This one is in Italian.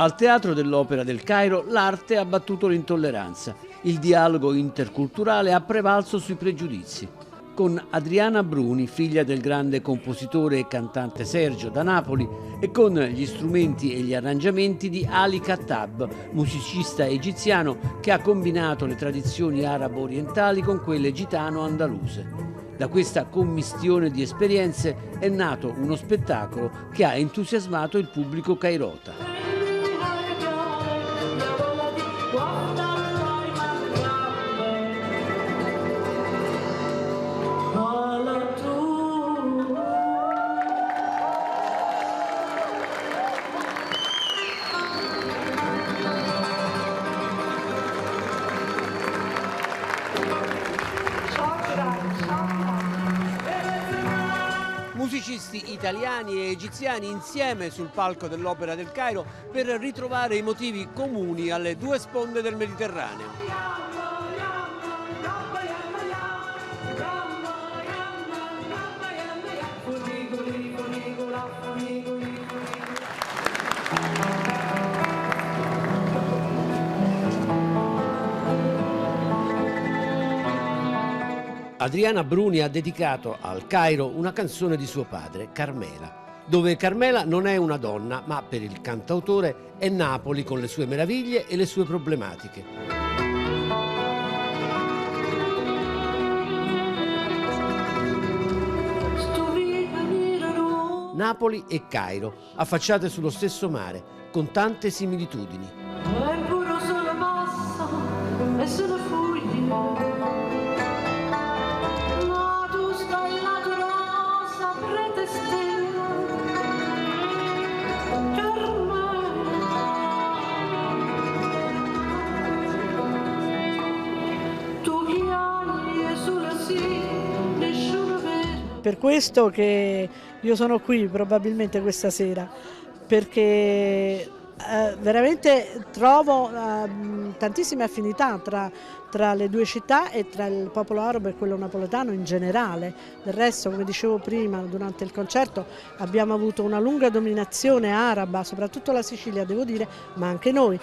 Al Teatro dell'Opera del Cairo l'arte ha battuto l'intolleranza. Il dialogo interculturale ha prevalso sui pregiudizi. Con Adriana Bruni, figlia del grande compositore e cantante Sergio da Napoli, e con gli strumenti e gli arrangiamenti di Ali Khattab, musicista egiziano che ha combinato le tradizioni arabo-orientali con quelle gitano-andaluse. Da questa commistione di esperienze è nato uno spettacolo che ha entusiasmato il pubblico cairota. Musicisti italiani e egiziani insieme sul palco dell'Opera del Cairo per ritrovare i motivi comuni alle due sponde del Mediterraneo. Adriana Bruni ha dedicato al Cairo una canzone di suo padre, Carmela, dove Carmela non è una donna, ma per il cantautore è Napoli con le sue meraviglie e le sue problematiche. Napoli e Cairo, affacciate sullo stesso mare, con tante similitudini. Per questo che io sono qui probabilmente questa sera, perché veramente trovo tantissime affinità tra le due città e tra il popolo arabo e quello napoletano in generale. Del resto, come dicevo prima, durante il concerto abbiamo avuto una lunga dominazione araba, soprattutto la Sicilia devo dire, ma anche noi.